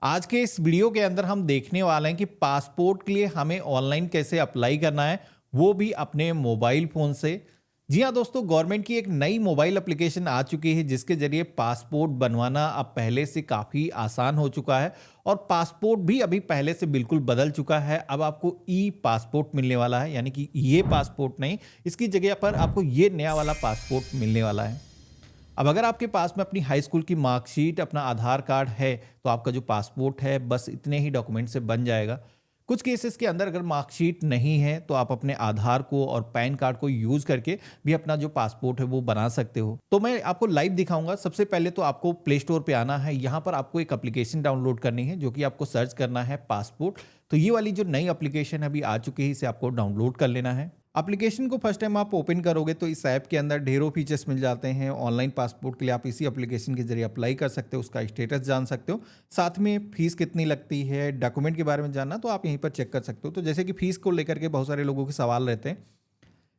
आज के इस वीडियो के अंदर हम देखने वाले हैं कि पासपोर्ट के लिए हमें ऑनलाइन कैसे अप्लाई करना है, वो भी अपने मोबाइल फ़ोन से। जी हाँ दोस्तों, गवर्नमेंट की एक नई मोबाइल एप्लीकेशन आ चुकी है जिसके ज़रिए पासपोर्ट बनवाना अब पहले से काफ़ी आसान हो चुका है और पासपोर्ट भी अभी पहले से बिल्कुल बदल चुका है। अब आपको ई पासपोर्ट मिलने वाला है, यानी कि ये पासपोर्ट नहीं, इसकी जगह पर आपको ये नया वाला पासपोर्ट मिलने वाला है। अब अगर आपके पास में अपनी हाई स्कूल की मार्कशीट, अपना आधार कार्ड है, तो आपका जो पासपोर्ट है बस इतने ही डॉक्यूमेंट से बन जाएगा। कुछ केसेस के अंदर अगर मार्कशीट नहीं है तो आप अपने आधार को और पैन कार्ड को यूज़ करके भी अपना जो पासपोर्ट है वो बना सकते हो। तो मैं आपको लाइव दिखाऊंगा। सबसे पहले तो आपको प्ले स्टोर पे आना है, यहाँ पर आपको एक एप्लीकेशन डाउनलोड करनी है जो कि आपको सर्च करना है पासपोर्ट। तो ये वाली जो नई एप्लीकेशन अभी आ चुकी है, इसे आपको डाउनलोड कर लेना है। एप्लीकेशन को फर्स्ट टाइम आप ओपन करोगे तो इस ऐप के अंदर ढेरों फीचर्स मिल जाते हैं। ऑनलाइन पासपोर्ट के लिए आप इसी एप्लीकेशन के जरिए अप्लाई कर सकते हो, उसका स्टेटस जान सकते हो, साथ में फीस कितनी लगती है, डॉक्यूमेंट के बारे में जानना तो आप यहीं पर चेक कर सकते हो। तो जैसे कि फीस को लेकर के बहुत सारे लोगों के सवाल रहते हैं,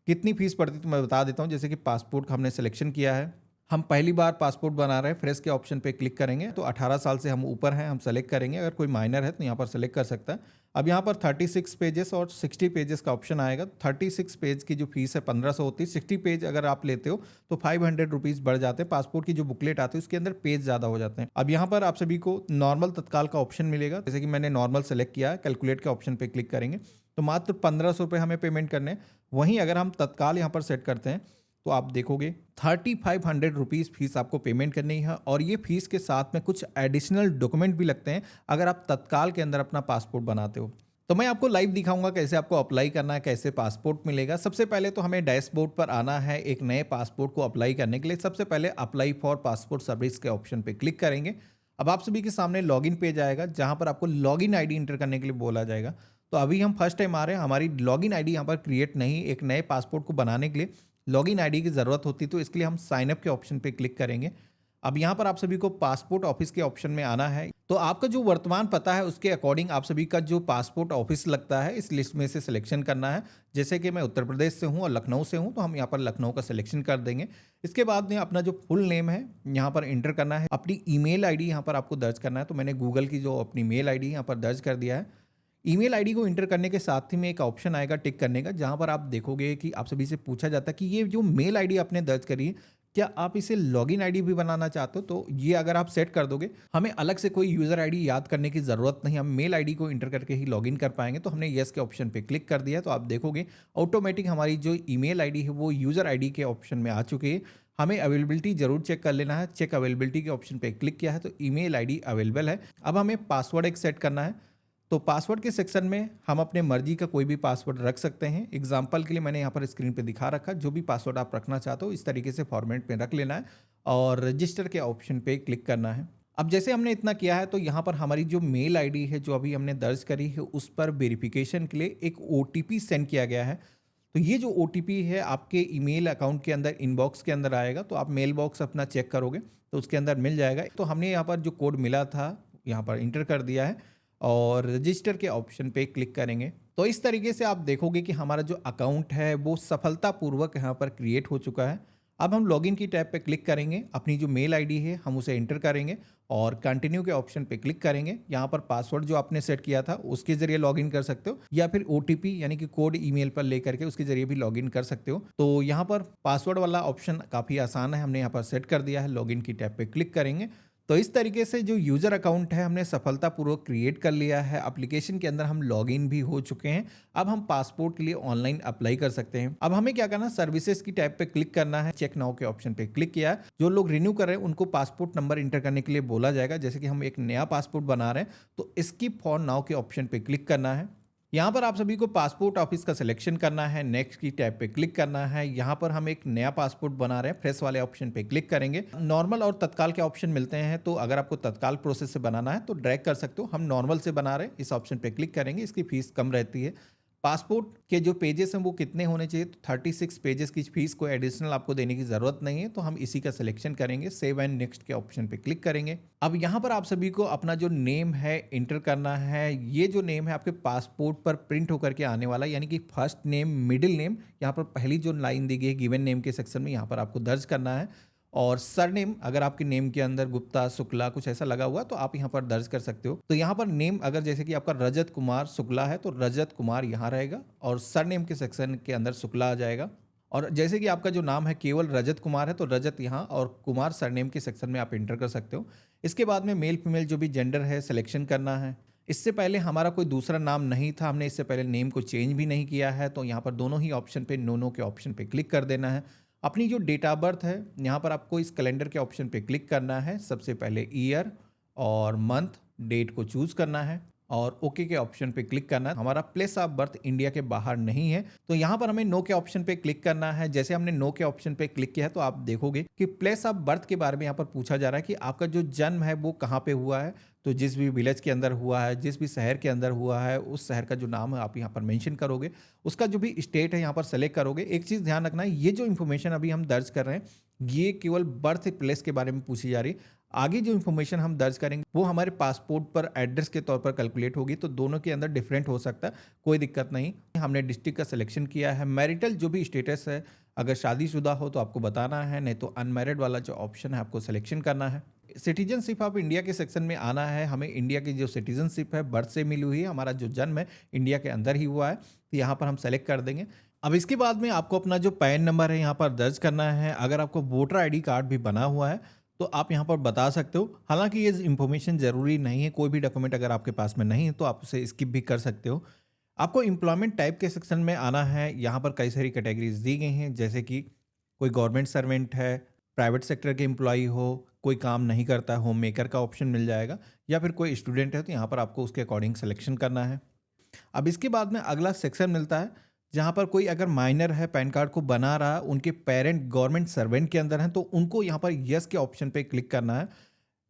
कितनी फीस पड़ती है तो मैं बता देता हूँ। जैसे कि पासपोर्ट का हमने सिलेक्शन किया है, हम पहली बार पासपोर्ट बना रहे हैं, फ्रेश के ऑप्शन पे क्लिक करेंगे तो 18 साल से हम ऊपर हैं, हम सेलेक्ट करेंगे। अगर कोई माइनर है तो यहाँ पर सेलेक्ट कर सकता है। अब यहाँ पर 36 पेजेस और 60 पेजेस का ऑप्शन आएगा। 36 पेज की जो फीस है 1500 होती है। 60 पेज अगर आप लेते हो तो 500 रुपीज़ बढ़ जाते हैं। पासपोर्ट की जो बुकलेट आती है उसके अंदर पेज ज़्यादा हो जाते हैं। अब यहाँ पर आप सभी को नॉर्मल तत्काल का ऑप्शन मिलेगा। जैसे कि मैंने नॉर्मल सेलेक्ट किया है, कैलकुलेट के ऑप्शन पर क्लिक करेंगे तो मात्र 1500 रुपये हमें पेमेंट करने हैं। वहीं अगर हम तत्काल यहाँ पर सेट करते हैं तो आप देखोगे 3500 रुपीज़ फीस आपको पेमेंट करनी है और ये फीस के साथ में कुछ एडिशनल डॉक्यूमेंट भी लगते हैं अगर आप तत्काल के अंदर अपना पासपोर्ट बनाते हो। तो मैं आपको लाइव दिखाऊंगा कैसे आपको अप्लाई करना है, कैसे पासपोर्ट मिलेगा। सबसे पहले तो हमें डैशबोर्ड पर आना है। एक नए पासपोर्ट को अप्लाई करने के लिए सबसे पहले अप्लाई फॉर पासपोर्ट सर्विस के ऑप्शन पर क्लिक करेंगे। अब आप सभी के सामने लॉगिन पेज आएगा जहां पर आपको लॉगिन आईडी इंटर करने के लिए बोला जाएगा। तो अभी हम फर्स्ट टाइम आ रहे हैं, हमारी लॉगिन आईडी यहाँ पर क्रिएट नहीं। एक नए पासपोर्ट को बनाने के लिए लॉगिन आईडी की ज़रूरत होती है, तो इसके लिए हम साइन अप के ऑप्शन पे क्लिक करेंगे। अब यहाँ पर आप सभी को पासपोर्ट ऑफिस के ऑप्शन में आना है। तो आपका जो वर्तमान पता है उसके अकॉर्डिंग आप सभी का जो पासपोर्ट ऑफिस लगता है इस लिस्ट में से सिलेक्शन करना है। जैसे कि मैं उत्तर प्रदेश से हूँ और लखनऊ से हूँ तो हम यहाँ पर लखनऊ का सिलेक्शन कर देंगे। इसके बाद में अपना जो फुल नेम है यहाँ पर इंटर करना है। अपनी ईमेल आईडी यहाँ पर आपको दर्ज करना है। तो मैंने गूगल की जो अपनी मेल आईडी यहाँ पर दर्ज कर दिया है। ईमेल आईडी को इंटर करने के साथ ही में एक ऑप्शन आएगा टिक करने का, जहां पर आप देखोगे कि आप सभी से पूछा जाता है कि ये जो मेल आईडी आपने दर्ज करी है क्या आप इसे लॉगिन आईडी भी बनाना चाहते हो। तो ये अगर आप सेट कर दोगे, हमें अलग से कोई यूजर आईडी याद करने की जरूरत नहीं, हम मेल आईडी को इंटर करके ही लॉगिन कर पाएंगे। तो हमने यस के ऑप्शन पे क्लिक कर दिया तो आप देखोगे ऑटोमेटिक हमारी जो ईमेल आईडी है वो यूजर आईडी के ऑप्शन में आ चुकी है। हमें अवेलेबिलिटी जरूर चेक कर लेना है। चेक अवेलेबिलिटी के ऑप्शन पे क्लिक किया है तो ईमेल आईडी अवेलेबल है। अब हमें पासवर्ड एक सेट करना है। तो पासवर्ड के सेक्शन में हम अपने मर्जी का कोई भी पासवर्ड रख सकते हैं। एग्जाम्पल के लिए मैंने यहाँ पर स्क्रीन पे दिखा रखा, जो भी पासवर्ड आप रखना चाहते हो इस तरीके से फॉर्मेट में रख लेना है और रजिस्टर के ऑप्शन पे क्लिक करना है। अब जैसे हमने इतना किया है तो यहाँ पर हमारी जो मेल आईडी है जो अभी हमने दर्ज करी है उस पर वेरिफिकेशन के लिए एक ओटीपी सेंड किया गया है। तो ये जो ओटीपी है आपके ईमेल अकाउंट के अंदर इनबॉक्स के अंदर आएगा। तो आप मेल बॉक्स अपना चेक करोगे तो उसके अंदर मिल जाएगा। तो हमने यहाँ पर जो कोड मिला था यहाँ पर इंटर कर दिया है और रजिस्टर के ऑप्शन पे क्लिक करेंगे। तो इस तरीके से आप देखोगे कि हमारा जो अकाउंट है वो सफलतापूर्वक यहाँ पर क्रिएट हो चुका है। अब हम लॉगिन की टैब पे क्लिक करेंगे, अपनी जो मेल आईडी है हम उसे एंटर करेंगे और कंटिन्यू के ऑप्शन पे क्लिक करेंगे। यहाँ पर पासवर्ड जो आपने सेट किया था उसके जरिए लॉगिन कर सकते हो या फिर ओटीपी यानी कि कोड ईमेल पर लेकर के उसके जरिए भी लॉगिन कर सकते हो। तो यहाँ पर पासवर्ड वाला ऑप्शन काफ़ी आसान है, हमने यहाँ पर सेट कर दिया है। लॉगिन की टैब पे क्लिक करेंगे तो इस तरीके से जो यूजर अकाउंट है हमने सफलतापूर्वक क्रिएट कर लिया है। एप्लीकेशन के अंदर हम लॉगिन भी हो चुके हैं। अब हम पासपोर्ट के लिए ऑनलाइन अप्लाई कर सकते हैं। अब हमें क्या करना, सर्विसेज की टैब पे क्लिक करना है। चेक नाउ के ऑप्शन पे क्लिक किया। जो लोग रिन्यू कर रहे हैं उनको पासपोर्ट नंबर इंटर करने के लिए बोला जाएगा। जैसे कि हम एक नया पासपोर्ट बना रहे हैं तो स्किप फॉर नाउ के ऑप्शन पे क्लिक करना है। यहाँ पर आप सभी को पासपोर्ट ऑफिस का सिलेक्शन करना है। नेक्स्ट की टैब पे क्लिक करना है। यहाँ पर हम एक नया पासपोर्ट बना रहे हैं, फ्रेश वाले ऑप्शन पे क्लिक करेंगे। नॉर्मल और तत्काल के ऑप्शन मिलते हैं, तो अगर आपको तत्काल प्रोसेस से बनाना है तो ड्रैग कर सकते हो। हम नॉर्मल से बना रहे हैं, इस ऑप्शन पे क्लिक करेंगे। इसकी फीस कम रहती है। पासपोर्ट के जो पेजेस हैं वो कितने होने चाहिए, तो 36 पेजेस की फीस को एडिशनल आपको देने की ज़रूरत नहीं है। तो हम इसी का सिलेक्शन करेंगे, सेव एंड नेक्स्ट के ऑप्शन पे क्लिक करेंगे। अब यहाँ पर आप सभी को अपना जो नेम है इंटर करना है। ये जो नेम है आपके पासपोर्ट पर प्रिंट होकर के आने वाला है, यानी कि फर्स्ट नेम, मिडिल नेम। यहाँ पर पहली जो लाइन दी गई है गिवन नेम के सेक्शन में यहाँ पर आपको दर्ज करना है और सरनेम अगर आपके नेम के अंदर गुप्ता, शुक्ला कुछ ऐसा लगा हुआ है तो आप यहाँ पर दर्ज कर सकते हो। तो यहाँ पर नेम अगर जैसे कि आपका रजत कुमार शुक्ला है तो रजत कुमार यहाँ रहेगा और सरनेम के सेक्शन के अंदर शुक्ला आ जाएगा। और जैसे कि आपका जो नाम है केवल रजत कुमार है तो रजत यहाँ और कुमार सरनेम के सेक्शन में आप एंटर कर सकते हो। इसके बाद में मेल फीमेल जो भी जेंडर है सिलेक्शन करना है। इससे पहले हमारा कोई दूसरा नाम नहीं था, हमने इससे पहले नेम को चेंज भी नहीं किया है, तो यहाँ पर दोनों ही ऑप्शन पे नो के ऑप्शन पे क्लिक कर देना है। अपनी जो डेट ऑफ बर्थ है यहाँ पर आपको इस कैलेंडर के ऑप्शन पे क्लिक करना है। सबसे पहले ईयर और मंथ डेट को चूज करना है और ओके के ऑप्शन पे क्लिक करना है। हमारा प्लेस ऑफ बर्थ इंडिया के बाहर नहीं है तो यहाँ पर हमें नो के ऑप्शन पे क्लिक करना है। जैसे हमने नो के ऑप्शन पे क्लिक किया है तो आप देखोगे कि प्लेस ऑफ बर्थ के बारे में यहाँ पर पूछा जा रहा है कि आपका जो जन्म है वो कहाँ पे हुआ है। तो जिस भी विलेज के अंदर हुआ है, जिस भी शहर के अंदर हुआ है, उस शहर का जो नाम है आप यहाँ पर मेंशन करोगे। उसका जो भी स्टेट है यहाँ पर सेलेक्ट करोगे। एक चीज़ ध्यान रखना है, ये जो इन्फॉर्मेशन अभी हम दर्ज कर रहे हैं ये केवल बर्थ प्लेस के बारे में पूछी जा रही है। आगे जो इन्फॉर्मेशन हम दर्ज करेंगे वो हमारे पासपोर्ट पर एड्रेस के तौर पर कैलकुलेट होगी, तो दोनों के अंदर डिफरेंट हो सकता है, कोई दिक्कत नहीं। हमने डिस्ट्रिक्ट का सिलेक्शन किया है। मैरिटल जो भी स्टेटस है, अगर शादीशुदा हो तो आपको बताना है, नहीं तो अनमैरिड वाला जो ऑप्शन है आपको सिलेक्शन करना है। सिटीजनशिप ऑफ इंडिया के सेक्शन में आना है। हमें इंडिया की जो सिटीजनशिप है बर्थ से मिली हुई है, हमारा जो जन्म है इंडिया के अंदर ही हुआ है, तो यहाँ पर हम सेलेक्ट कर देंगे। अब इसके बाद में आपको अपना जो पैन नंबर है यहाँ पर दर्ज करना है। अगर आपको वोटर आईडी कार्ड भी बना हुआ है तो आप यहाँ पर बता सकते हो। हालांकि ये इन्फॉर्मेशन ज़रूरी नहीं है, कोई भी डॉक्यूमेंट अगर आपके पास में नहीं है तो आप उसे स्किप भी कर सकते हो। आपको एम्प्लॉयमेंट टाइप के सेक्शन में आना है। यहाँ पर कई सारी कैटेगरीज दी गई हैं, जैसे कि कोई गवर्नमेंट सर्वेंट है, प्राइवेट सेक्टर के एम्प्लॉई हो, कोई काम नहीं करता, होम मेकर का ऑप्शन मिल जाएगा, या फिर कोई स्टूडेंट है तो यहाँ पर आपको उसके अकॉर्डिंग सिलेक्शन करना है। अब इसके बाद में अगला सेक्शन मिलता है जहाँ पर कोई अगर माइनर है पैन कार्ड को बना रहा, उनके पेरेंट गवर्नमेंट सर्वेंट के अंदर हैं तो उनको यहाँ पर यस के ऑप्शन पे क्लिक करना है।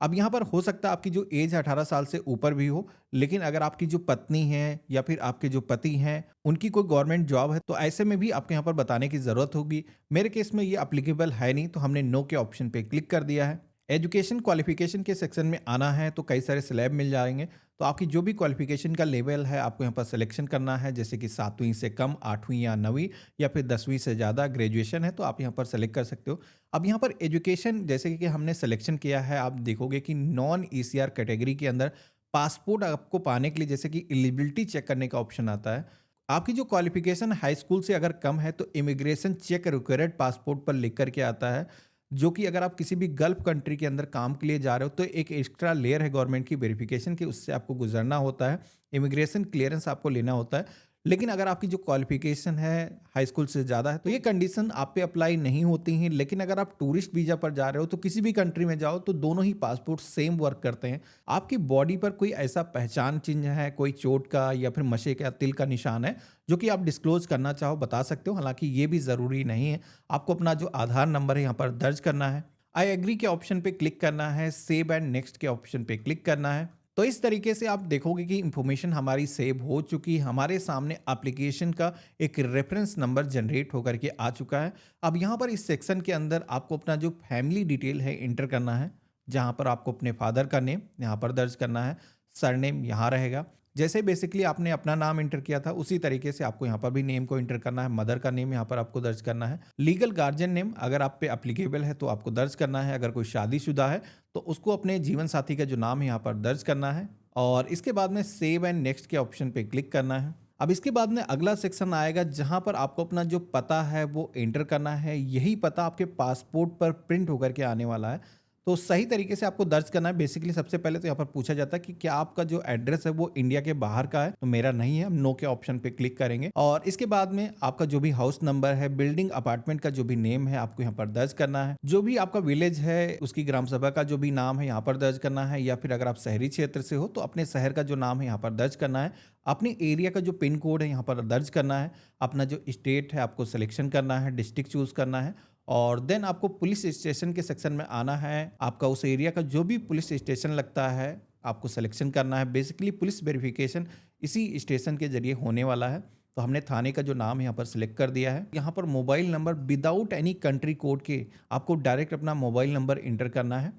अब यहाँ पर हो सकता है आपकी जो एज 18 साल से ऊपर भी हो, लेकिन अगर आपकी जो पत्नी है या फिर आपके जो पति हैं उनकी कोई गवर्नमेंट जॉब है तो ऐसे में भी आपको यहाँ पर बताने की ज़रूरत होगी। मेरे केस में ये अप्लीकेबल है नहीं तो हमने नो के ऑप्शन पे क्लिक कर दिया है। एजुकेशन क्वालिफिकेशन के सेक्शन में आना है तो कई सारे स्लैब मिल जाएंगे, तो आपकी जो भी क्वालिफिकेशन का लेवल है आपको यहाँ पर सिलेक्शन करना है, जैसे कि 7वीं से कम, 8वीं या 9वीं, या फिर 10वीं से ज़्यादा ग्रेजुएशन है तो आप यहाँ पर सेलेक्ट कर सकते हो। अब यहाँ पर एजुकेशन जैसे कि हमने सिलेक्शन किया है, आप देखोगे कि नॉन ईसीआर कैटेगरी के अंदर पासपोर्ट आपको पाने के लिए जैसे कि एलिजिबिलिटी चेक करने का ऑप्शन आता है। आपकी जो क्वालिफिकेशन हाई स्कूल से अगर कम है तो इमिग्रेशन चेक रिक्वायर्ड पासपोर्ट पर लिख करके आता है, जो कि अगर आप किसी भी गल्फ कंट्री के अंदर काम के लिए जा रहे हो तो एक एक्स्ट्रा लेयर है गवर्नमेंट की वेरिफिकेशन की, उससे आपको गुजरना होता है, इमिग्रेशन क्लियरेंस आपको लेना होता है। लेकिन अगर आपकी जो क्वालिफिकेशन है हाई स्कूल से ज़्यादा है तो ये कंडीशन आप पे अप्लाई नहीं होती हैं। लेकिन अगर आप टूरिस्ट वीज़ा पर जा रहे हो तो किसी भी कंट्री में जाओ तो दोनों ही पासपोर्ट सेम वर्क करते हैं। आपकी बॉडी पर कोई ऐसा पहचान चिन्ह है, कोई चोट का या फिर मशे का तिल का निशान है जो कि आप डिस्क्लोज करना चाहो बता सकते हो, हालांकि ये भी ज़रूरी नहीं है। आपको अपना जो आधार नंबर है यहाँ पर दर्ज करना है, आई एग्री के ऑप्शन पे क्लिक करना है, सेव एंड नेक्स्ट के ऑप्शन पे क्लिक करना है। तो इस तरीके से आप देखोगे कि इंफॉर्मेशन हमारी सेव हो चुकी है, हमारे सामने एप्लीकेशन का एक रेफरेंस नंबर जनरेट होकर के आ चुका है। अब यहाँ पर इस सेक्शन के अंदर आपको अपना जो फैमिली डिटेल है इंटर करना है, जहाँ पर आपको अपने फादर का नेम यहाँ पर दर्ज करना है, सरनेम यहाँ रहेगा। जैसे बेसिकली आपने अपना नाम इंटर किया था उसी तरीके से आपको यहाँ पर भी नेम को इंटर करना है। मदर का नेम यहाँ पर आपको दर्ज करना है। लीगल गार्जियन नेम अगर आप पे अप्लीकेबल है तो आपको दर्ज करना है। अगर कोई शादीशुदा है तो उसको अपने जीवन साथी का जो नाम है यहाँ पर दर्ज करना है और इसके बाद में सेव एंड नेक्स्ट के ऑप्शन पे क्लिक करना है। अब इसके बाद में अगला सेक्शन आएगा जहां पर आपको अपना जो पता है वो एंटर करना है। यही पता आपके पासपोर्ट पर प्रिंट होकर के आने वाला है, तो सही तरीके से आपको दर्ज करना है। बेसिकली सबसे पहले तो यहाँ पर पूछा जाता है कि क्या आपका जो एड्रेस है वो इंडिया के बाहर का है, तो मेरा नहीं है, हम नो के ऑप्शन पे क्लिक करेंगे। और इसके बाद में आपका जो भी हाउस नंबर है, बिल्डिंग, अपार्टमेंट का जो भी नेम है आपको यहाँ पर दर्ज करना है। जो भी आपका विलेज है उसकी ग्राम सभा का जो भी नाम है यहाँ पर दर्ज करना है, या फिर अगर आप शहरी क्षेत्र से हो तो अपने शहर का जो नाम है यहाँ पर दर्ज करना है। अपने एरिया का जो पिन कोड है यहाँ पर दर्ज करना है। अपना जो स्टेट है आपको सिलेक्शन करना है, डिस्ट्रिक्ट चूज करना है और देन आपको पुलिस स्टेशन के सेक्शन में आना है। आपका उस एरिया का जो भी पुलिस स्टेशन लगता है आपको सिलेक्शन करना है। बेसिकली पुलिस वेरिफिकेशन इसी स्टेशन के जरिए होने वाला है, तो हमने थाने का जो नाम यहाँ पर सिलेक्ट कर दिया है। यहाँ पर mobile number without any country code के आपको डायरेक्ट अपना मोबाइल नंबर इंटर करना है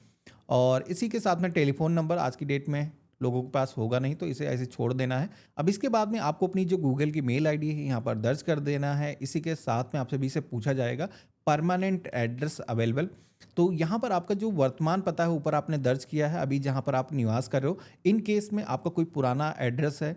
और इसी के साथ में टेलीफोन नंबर आज की डेट में लोगों के पास होगा नहीं तो इसे ऐसे छोड़ देना है। अब इसके बाद में आपको अपनी जो गूगल की मेल आईडी है यहाँ पर दर्ज कर देना है। इसी के साथ में आपसे भी से पूछा जाएगा परमानेंट एड्रेस अवेलेबल। तो यहाँ पर आपका जो वर्तमान पता है ऊपर आपने दर्ज किया है, अभी जहाँ पर आप निवास कर रहे हो। इन केस में आपका कोई पुराना एड्रेस है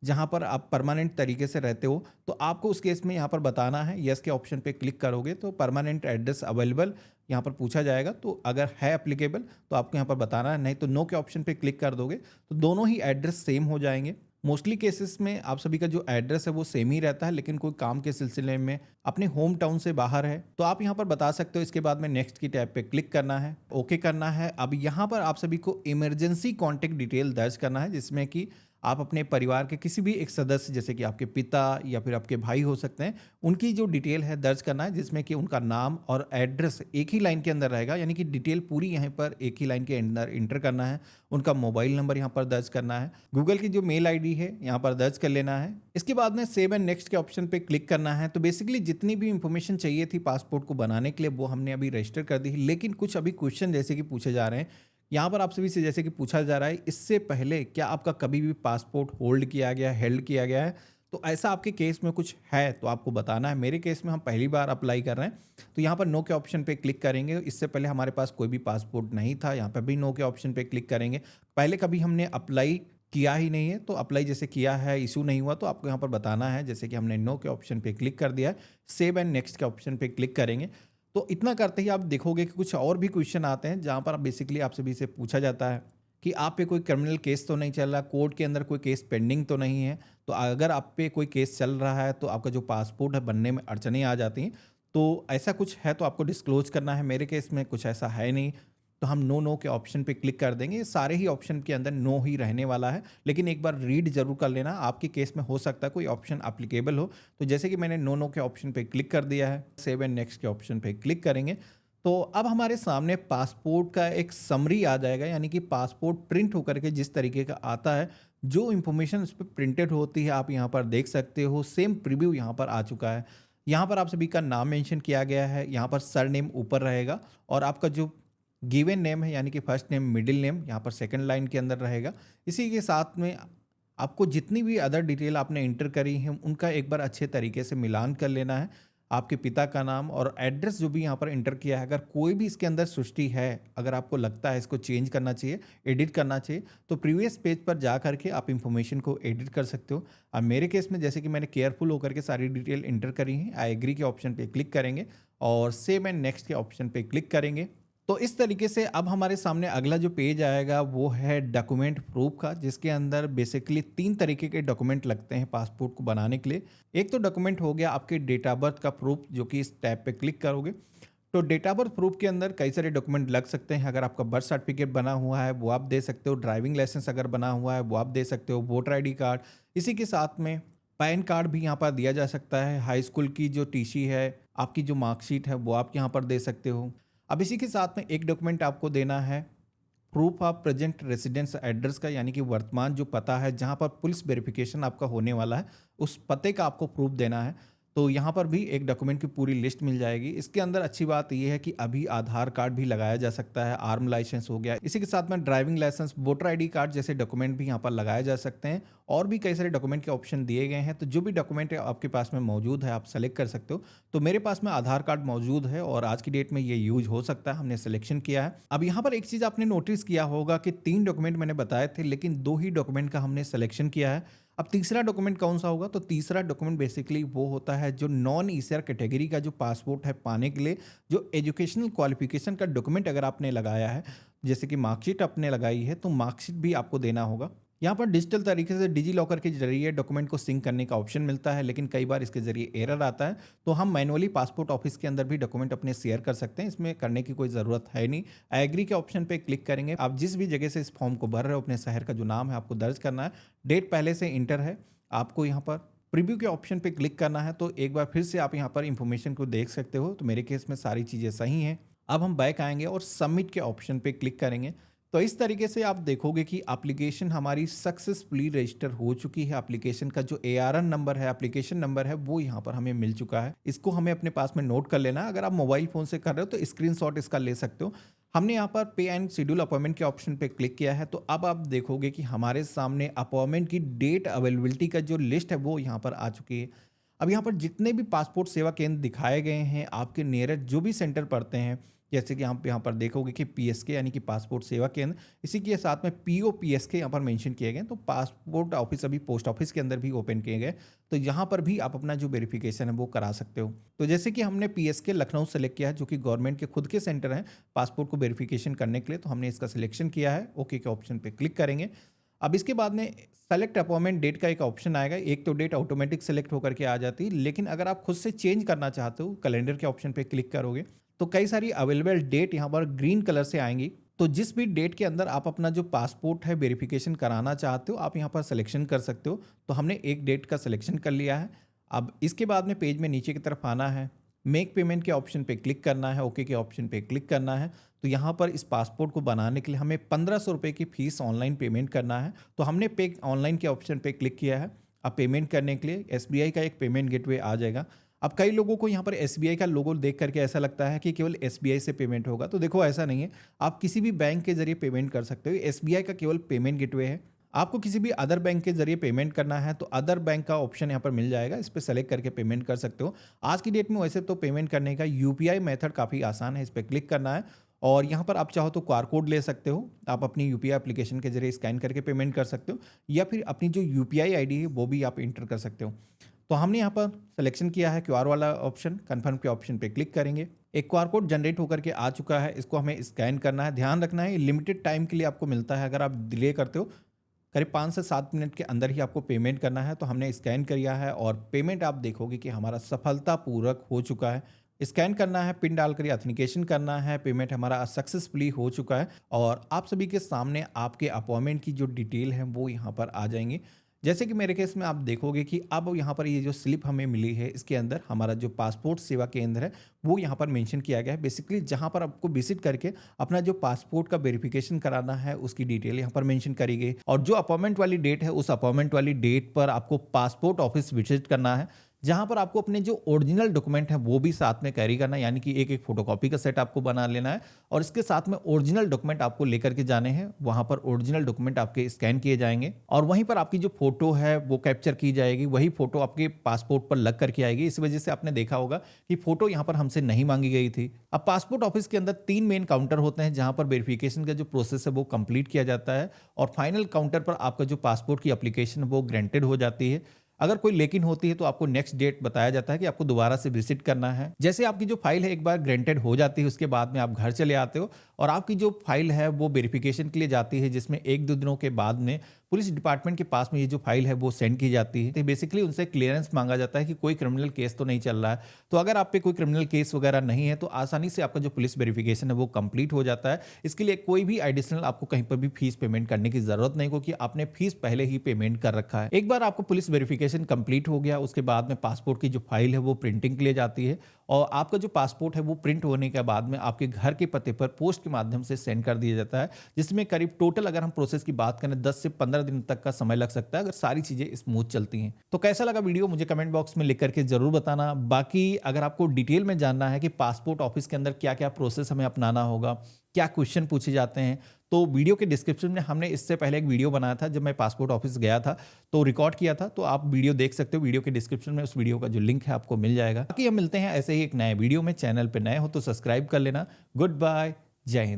जहाँ पर आप परमानेंट तरीके से रहते हो, तो आपको उस केस में यहाँ पर बताना है, यस के ऑप्शन पे क्लिक करोगे तो परमानेंट एड्रेस अवेलेबल यहाँ पर पूछा जाएगा। तो अगर है एप्लीकेबल तो आपको यहाँ पर बताना है, नहीं तो नो के ऑप्शन पे क्लिक कर दोगे तो दोनों ही एड्रेस सेम हो जाएंगे। मोस्टली केसेस में आप सभी का जो एड्रेस है वो सेम ही रहता है, लेकिन कोई काम के सिलसिले में अपने होम टाउन से बाहर है तो आप यहाँ पर बता सकते हो। इसके बाद में नेक्स्ट की टैब पे क्लिक करना है, ओके करना है। अब यहाँ पर आप सभी को इमरजेंसी कॉन्टैक्ट डिटेल दर्ज करना है, जिसमें कि आप अपने परिवार के किसी भी एक सदस्य जैसे कि आपके पिता या फिर आपके भाई हो सकते हैं, उनकी जो डिटेल है दर्ज करना है, जिसमें कि उनका नाम और एड्रेस एक ही लाइन के अंदर रहेगा, यानी कि डिटेल पूरी यहाँ पर एक ही लाइन के अंदर इंटर करना है। उनका मोबाइल नंबर यहाँ पर दर्ज करना है, गूगल की जो मेल आईडी है यहाँ पर दर्ज कर लेना है। इसके बाद में सेव एंड नेक्स्ट के ऑप्शन पे क्लिक करना है। तो बेसिकली जितनी भी इंफॉर्मेशन चाहिए थी पासपोर्ट को बनाने के लिए वो हमने अभी रजिस्टर कर दी है, लेकिन कुछ अभी क्वेश्चन जैसे कि पूछे जा रहे हैं यहाँ पर आप सभी से, जैसे कि पूछा जा रहा है इससे पहले क्या आपका कभी भी पासपोर्ट होल्ड किया गया, हेल्ड किया गया है। तो ऐसा आपके केस में कुछ है तो आपको बताना है। मेरे केस में हम पहली बार अप्लाई कर रहे हैं तो यहाँ पर नो के ऑप्शन पे क्लिक करेंगे। इससे पहले हमारे पास कोई भी पासपोर्ट नहीं था, यहाँ पर भी नो के ऑप्शन पे क्लिक करेंगे। पहले कभी हमने अप्लाई किया ही नहीं है, तो अप्लाई जैसे किया है, इशू नहीं हुआ, तो आपको यहाँ पर बताना है। जैसे कि हमने नो के ऑप्शन पे क्लिक कर दिया है, सेव एंड नेक्स्ट के ऑप्शन पे क्लिक करेंगे। तो इतना करते ही आप देखोगे कि कुछ और भी क्वेश्चन आते हैं जहाँ पर बेसिकली आप सभी से पूछा जाता है कि आप पे कोई क्रिमिनल केस तो नहीं चल रहा, कोर्ट के अंदर कोई केस पेंडिंग तो नहीं है। तो अगर आप पे कोई केस चल रहा है तो आपका जो पासपोर्ट है बनने में अड़चनें आ जाती हैं। तो ऐसा कुछ है तो आपको डिस्क्लोज करना है। मेरे केस में कुछ ऐसा है नहीं, तो हम नो के ऑप्शन पे क्लिक कर देंगे। सारे ही ऑप्शन के अंदर नो ही रहने वाला है, लेकिन एक बार रीड जरूर कर लेना, आपके केस में हो सकता है कोई ऑप्शन एप्लीकेबल हो। तो जैसे कि मैंने नो के ऑप्शन पे क्लिक कर दिया है, सेव एंड नेक्स्ट के ऑप्शन पे क्लिक करेंगे तो अब हमारे सामने पासपोर्ट का एक समरी आ जाएगा, यानी कि पासपोर्ट प्रिंट होकर के जिस तरीके का आता है, जो इंफॉर्मेशन उस पर प्रिंटेड होती है आप यहाँ पर देख सकते हो। सेम प्रीव्यू यहाँ पर आ चुका है। यहाँ पर आप सभी का नाम मेंशन किया गया है, यहाँ पर सर नेम ऊपर रहेगा और आपका जो गिवन नेम है यानी कि फर्स्ट नेम मिडिल नेम यहाँ पर सेकंड लाइन के अंदर रहेगा। इसी के साथ में आपको जितनी भी अदर डिटेल आपने इंटर करी है उनका एक बार अच्छे तरीके से मिलान कर लेना है। आपके पिता का नाम और एड्रेस जो भी यहाँ पर इंटर किया है, अगर कोई भी इसके अंदर सृष्टि है, अगर आपको लगता है इसको चेंज करना चाहिए, एडिट करना चाहिए, तो प्रीवियस पेज पर जा करके आप इंफॉर्मेशन को एडिट कर सकते हो। अब मेरे केस में जैसे कि मैंने केयरफुल होकर के सारी डिटेल इंटर करी है, आई एग्री के ऑप्शन पे क्लिक करेंगे और सेव एंड नेक्स्ट के ऑप्शन पे क्लिक करेंगे। तो इस तरीके से अब हमारे सामने अगला जो पेज आएगा वो है डॉक्यूमेंट प्रूफ का, जिसके अंदर बेसिकली 3 तरीके के डॉक्यूमेंट लगते हैं पासपोर्ट को बनाने के लिए। एक तो डॉक्यूमेंट हो गया आपके डेट ऑफ बर्थ का प्रूफ, जो कि इस टैब पे क्लिक करोगे तो डेट ऑफ बर्थ प्रूफ के अंदर कई सारे डॉक्यूमेंट लग सकते हैं। अगर आपका बर्थ सर्टिफिकेट बना हुआ है वो आप दे सकते हो, ड्राइविंग लाइसेंस अगर बना हुआ है वो आप दे सकते हो, वोटर आई कार्ड, इसी के साथ में पैन कार्ड भी यहाँ पर दिया जा सकता है। हाई स्कूल की जो टीसी है, आपकी जो मार्कशीट है वो आप यहाँ पर दे सकते हो। अब इसी के साथ में एक डॉक्यूमेंट आपको देना है proof of present residence address का, यानी कि वर्तमान जो पता है जहां पर पुलिस वेरिफिकेशन आपका होने वाला है उस पते का आपको प्रूफ देना है। तो यहाँ पर भी एक डॉक्यूमेंट की पूरी लिस्ट मिल जाएगी। इसके अंदर अच्छी बात यह है कि अभी आधार कार्ड भी लगाया जा सकता है, आर्म लाइसेंस हो गया, इसी के साथ में driving license, voter ID card जैसे डॉक्यूमेंट भी यहाँ पर लगाए जा सकते हैं। और भी कई सारे डॉक्यूमेंट के ऑप्शन दिए गए हैं, तो जो भी डॉक्यूमेंट आपके पास में मौजूद है आप सेलेक्ट कर सकते हो। तो मेरे पास में आधार कार्ड मौजूद है और आज की डेट में ये यूज हो सकता है, हमने सिलेक्शन किया है। अब यहाँ पर एक चीज़ आपने नोटिस किया होगा कि 3 डॉक्यूमेंट मैंने बताए थे, लेकिन 2 ही डॉक्यूमेंट का हमने सिलेक्शन किया है। अब तीसरा डॉक्यूमेंट कौन सा होगा, तो तीसरा डॉक्यूमेंट बेसिकली वो होता है जो नॉन ईसीआर कैटेगरी का जो पासपोर्ट है पाने के लिए जो एजुकेशनल क्वालिफिकेशन का डॉक्यूमेंट अगर आपने लगाया है, जैसे कि मार्कशीट आपने लगाई है तो मार्कशीट भी आपको देना होगा। यहाँ पर डिजिटल तरीके से डिजी लॉकर के जरिए डॉक्यूमेंट को सिंक करने का ऑप्शन मिलता है, लेकिन कई बार इसके जरिए एरर आता है, तो हम मैनुअली पासपोर्ट ऑफिस के अंदर भी डॉक्यूमेंट अपने शेयर कर सकते हैं। इसमें करने की कोई ज़रूरत है नहीं। आई एग्री के ऑप्शन पे क्लिक करेंगे। आप जिस भी जगह से इस फॉर्म को भर रहे हो, अपने शहर का जो नाम है आपको दर्ज करना है, डेट पहले से इंटर है, आपको यहाँ पर प्रीव्यू के ऑप्शन पे क्लिक करना है। तो एक बार फिर से आप यहाँ पर इंफॉर्मेशन को देख सकते हो। तो मेरे केस में सारी चीज़ें सही हैं। अब हम बैक आएंगे और सबमिट के ऑप्शन पे क्लिक करेंगे। तो इस तरीके से आप देखोगे कि एप्लीकेशन हमारी सक्सेसफुली रजिस्टर हो चुकी है। एप्लीकेशन का जो ARN नंबर है, एप्लीकेशन नंबर है, वो यहाँ पर हमें मिल चुका है। इसको हमें अपने पास में नोट कर लेना है। अगर आप मोबाइल फ़ोन से कर रहे हो तो स्क्रीनशॉट इसका ले सकते हो। हमने यहाँ पर पे एंड शेड्यूल अपॉइंटमेंट के ऑप्शन पे क्लिक किया है। तो अब आप देखोगे कि हमारे सामने अपॉइंटमेंट की डेट अवेलेबिलिटी का जो लिस्ट है वो यहाँ पर आ चुकी है। अब यहाँ पर जितने भी पासपोर्ट सेवा केंद्र दिखाए गए हैं, आपके नियरेस्ट जो भी सेंटर पड़ते हैं, जैसे कि आप यहाँ पर देखोगे कि पीएसके यानी कि पासपोर्ट सेवा केंद्र, इसी के साथ में पीओपीएसके यहाँ पर मेंशन किए गए। तो पासपोर्ट ऑफिस अभी पोस्ट ऑफिस के अंदर भी ओपन किए गए, तो यहाँ पर भी आप अपना जो वेरिफिकेशन है वो करा सकते हो। तो जैसे कि हमने पीएसके लखनऊ सेलेक्ट किया है, जो कि गवर्नमेंट के खुद के सेंटर हैं पासपोर्ट को वेरिफिकेशन करने के लिए, तो हमने इसका सिलेक्शन किया है। ओके के ऑप्शन पर क्लिक करेंगे। अब इसके बाद में सेलेक्ट अपॉइंटमेंट डेट का एक ऑप्शन आएगा। एक तो डेट ऑटोमेटिक सेलेक्ट होकर के आ जाती है, लेकिन अगर आप खुद से चेंज करना चाहते हो, कैलेंडर के ऑप्शन पे क्लिक करोगे तो कई सारी अवेलेबल डेट यहाँ पर ग्रीन कलर से आएंगी। तो जिस भी डेट के अंदर आप अपना जो पासपोर्ट है वेरिफिकेशन कराना चाहते हो, आप यहाँ पर सिलेक्शन कर सकते हो। तो हमने एक डेट का सिलेक्शन कर लिया है। अब इसके बाद में पेज में नीचे की तरफ आना है, मेक पेमेंट के ऑप्शन पे क्लिक करना है, ओके के ऑप्शन पे क्लिक करना है। तो यहाँ पर इस पासपोर्ट को बनाने के लिए हमें 1500 रुपये की फीस ऑनलाइन पेमेंट करना है। तो हमने पे ऑनलाइन के ऑप्शन पे क्लिक किया है। अब पेमेंट करने के लिए एसबीआई का एक पेमेंट गेटवे आ जाएगा। अब कई लोगों को यहाँ पर एसबीआई का लोगो देख करके ऐसा लगता है कि केवल एसबीआई से पेमेंट होगा, तो देखो ऐसा नहीं है। आप किसी भी बैंक के जरिए पेमेंट कर सकते हो। एसबीआई का केवल पेमेंट गेटवे है। आपको किसी भी अदर बैंक के जरिए पेमेंट करना है तो अदर बैंक का ऑप्शन यहाँ पर मिल जाएगा, इस पर सेलेक्ट करके पेमेंट कर सकते हो। आज की डेट में वैसे तो पेमेंट करने का यूपीआई मेथड काफ़ी आसान है, इस पर क्लिक करना है और यहाँ पर आप चाहो तो क्यूआर कोड ले सकते हो। आप अपनी यूपीआई एप्लीकेशन के जरिए स्कैन करके पेमेंट कर सकते हो, या फिर अपनी जो यूपीआई आईडी है वो भी आप इंटर कर सकते हो। तो हमने यहाँ पर सिलेक्शन किया है क्यूआर वाला ऑप्शन, कन्फर्म के ऑप्शन पे क्लिक करेंगे। एक क्यूआर कोड जनरेट होकर के आ चुका है, इसको हमें स्कैन करना है। ध्यान रखना है लिमिटेड टाइम के लिए आपको मिलता है, अगर आप डिले करते हो करीब 5 से 7 मिनट के अंदर ही आपको पेमेंट करना है। तो हमने स्कैन किया है और पेमेंट आप देखोगे कि हमारा सफलतापूर्वक हो चुका है। स्कैन करना है, पिन डाल कर ऑथेंटिकेशन करना है, पेमेंट हमारा सक्सेसफुली हो चुका है और आप सभी के सामने आपके अपॉइंटमेंट की जो डिटेल है वो यहाँ पर आ जाएंगी। जैसे कि मेरे केस में आप देखोगे कि अब यहाँ पर ये जो स्लिप हमें मिली है, इसके अंदर हमारा जो पासपोर्ट सेवा केंद्र है वो यहाँ पर मेंशन किया गया है। बेसिकली जहाँ पर आपको विजिट करके अपना जो पासपोर्ट का वेरिफिकेशन कराना है उसकी डिटेल यहाँ पर मेंशन करी गई, और जो अपॉइंटमेंट वाली डेट है उस अपॉइंटमेंट वाली डेट पर आपको पासपोर्ट ऑफिस विजिट करना है, जहां पर आपको अपने जो ओरिजिनल डॉक्यूमेंट है वो भी साथ में कैरी करना है, यानी कि एक एक फोटोकॉपी का सेट आपको बना लेना है और इसके साथ में ओरिजिनल डॉक्यूमेंट आपको लेकर के जाने हैं। वहां पर ओरिजिनल डॉक्यूमेंट आपके स्कैन किए जाएंगे और वहीं पर आपकी जो फोटो है वो कैप्चर की जाएगी, वही फोटो आपके पासपोर्ट पर लग करके आएगी। इस वजह से आपने देखा होगा कि फोटो यहाँ पर हमसे नहीं मांगी गई थी। अब पासपोर्ट ऑफिस के अंदर 3 मेन काउंटर होते हैं जहां पर वेरिफिकेशन का जो प्रोसेस है वो कंप्लीट किया जाता है और फाइनल काउंटर पर आपका जो पासपोर्ट की एप्लीकेशन वो ग्रांटेड हो जाती है। अगर कोई लेकिन होती है तो आपको नेक्स्ट डेट बताया जाता है कि आपको दोबारा से विजिट करना है। जैसे आपकी जो फाइल है एक बार ग्रांटेड हो जाती है, उसके बाद में आप घर चले आते हो और आपकी जो फाइल है वो वेरिफिकेशन के लिए जाती है, जिसमें 1-2 दिनों के बाद में पुलिस डिपार्टमेंट के पास में ये जो फाइल है वो सेंड की जाती है। तो बेसिकली उनसे क्लियरेंस मांगा जाता है कि कोई क्रिमिनल केस तो नहीं चल रहा है। तो अगर आप पे कोई क्रिमिनल केस वगैरह नहीं है तो आसानी से आपका जो पुलिस वेरिफिकेशन है वो कंप्लीट हो जाता है। इसके लिए कोई भी एडिशनल आपको कहीं पर भी फीस पेमेंट करने की जरूरत नहीं, क्योंकि आपने फीस पहले ही पेमेंट कर रखा है। एक बार आपको पुलिस वेरिफिकेशन कंप्लीट हो गया, उसके बाद में पासपोर्ट की जो फाइल है वो प्रिंटिंग के लिए जाती है और आपका जो पासपोर्ट है वो प्रिंट होने के बाद में आपके घर के पते पर पोस्ट के माध्यम से सेंड कर दिया जाता है, जिसमें करीब टोटल अगर हम प्रोसेस की बात करें 10 से 15 दिन तक का समय लग सकता है, अगर सारी चीजें स्मूथ चलती हैं। तो कैसा लगा वीडियो मुझे कमेंट बॉक्स में लिख करके जरूर बताना। बाकी अगर आपको डिटेल में जानना है कि पासपोर्ट ऑफिस के अंदर क्या क्या प्रोसेस हमें अपनाना होगा, क्या क्वेश्चन पूछे जाते हैं, तो वीडियो के डिस्क्रिप्शन में हमने इससे पहले एक वीडियो बनाया था जब मैं पासपोर्ट ऑफिस गया था, तो रिकॉर्ड किया था, तो आप वीडियो देख सकते हो। वीडियो के डिस्क्रिप्शन में उस वीडियो का जो लिंक है आपको मिल जाएगा। बाकी हम मिलते हैं ऐसे ही एक नए वीडियो में। चैनल पे नए हो तो सब्सक्राइब कर लेना। गुड बाय, जय हिंद।